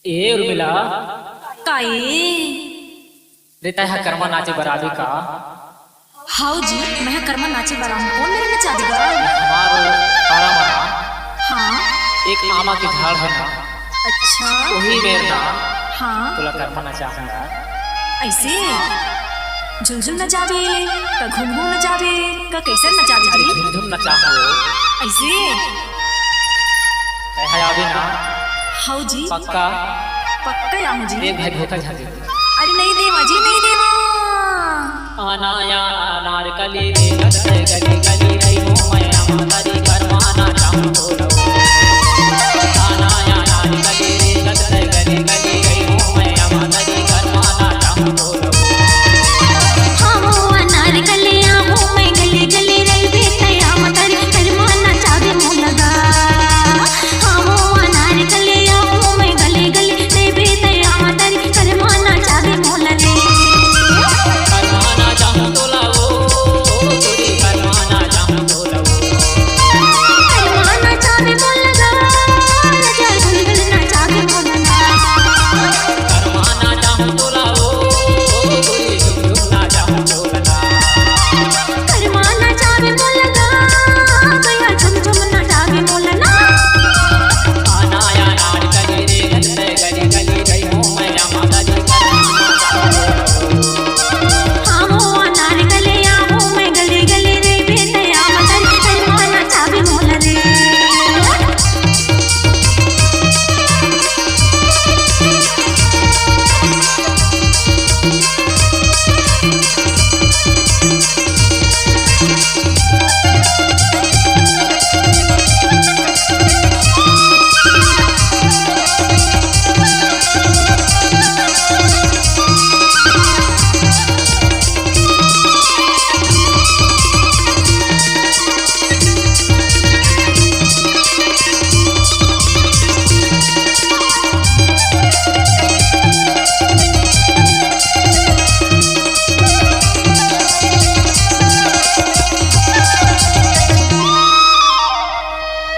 ए उर्मिला काय देता है कर्मा नाचे बराबी का हाउ जी मैं कर्मा नाचे बरा हूँ कौन मेरे नचा देगा। हमारो पारा मना हाँ एक आमा की झाड़ है ना अच्छा वही मेरे ना हाँ तुला कर्मा नचाऊंगा। ऐसे झुमझुम नचावे का घूम घूम नचावे का कैसे नचावे अरे जी झुमझुम नचाऊंगा ऐसे है अभी ना हाउ जी पक्का पक्का आऊँ जी एक भाई धोखा झाड़ी अरे नहीं देवा जी नहीं देवा आना या नारकली रे गली गली गली रही हूँ मैं हमारी कर्मा नाचाऊं तो आना या नारकली रे गली गली गली रही हूँ मैं हमारी कर्मा नाचाऊं तो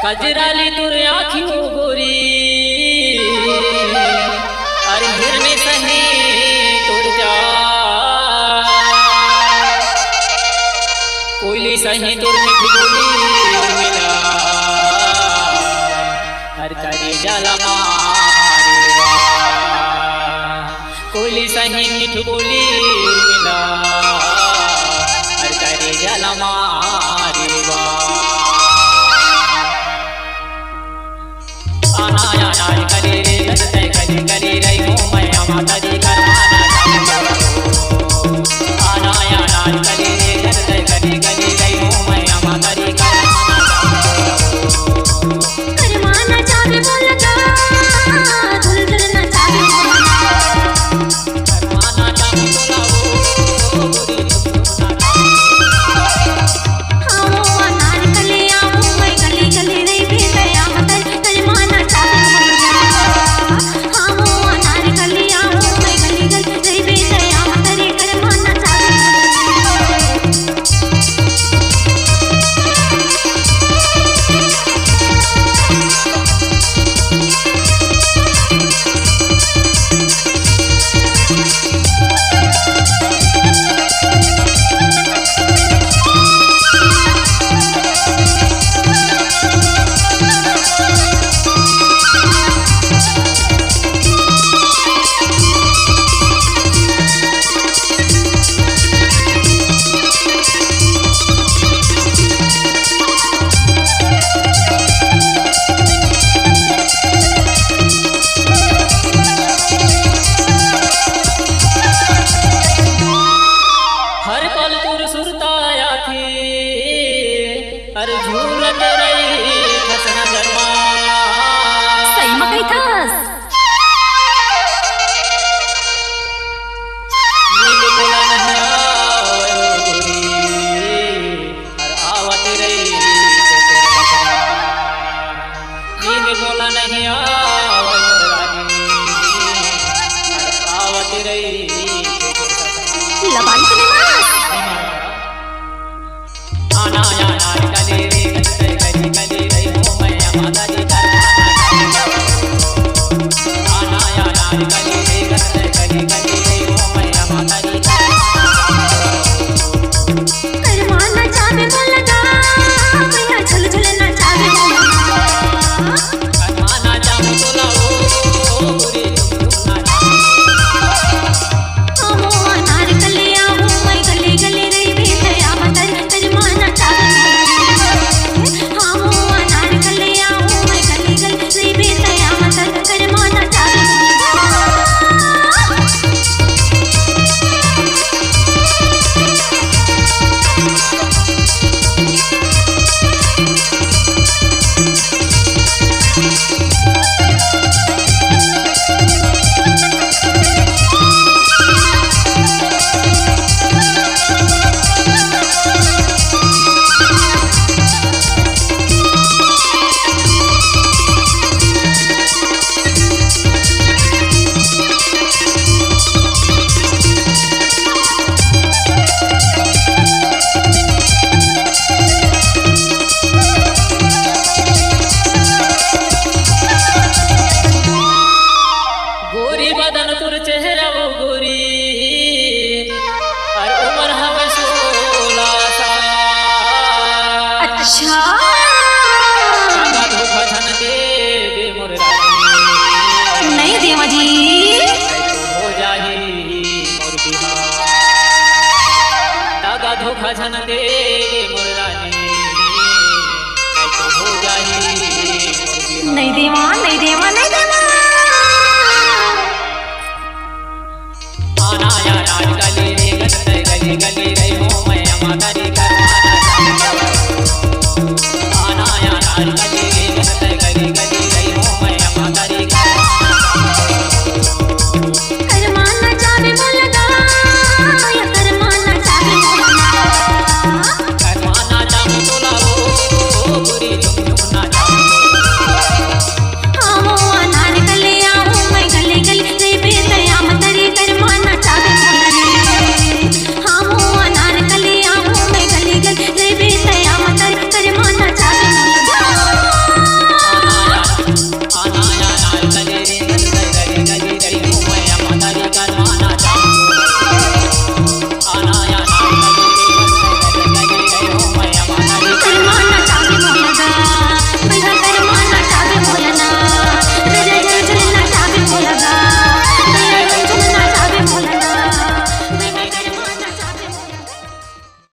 कजराली तुर आँखियों गोरी अरे हिरने सही तुर जा कोयली सही तुर मिठी बोली मिला हर करे जला मारेगा कोयली सही मिठी बोली मिला हर करे जला मारेगा करी रे गजते करी रही हूँ मैं माता जी कर्मा नाचाऊं आना या नाच करी रे गजते करी रही हूँ मैं माता जी कर्मा नचावे बोलगा धुल धुल नचावे कर्मा नाचाऊं बोला वो गोरी हाँ देवा जी हो जाही मोर बिहार दागा धोखा झन दे मोर रानी हो जाही मोर बिहार नहीं देवा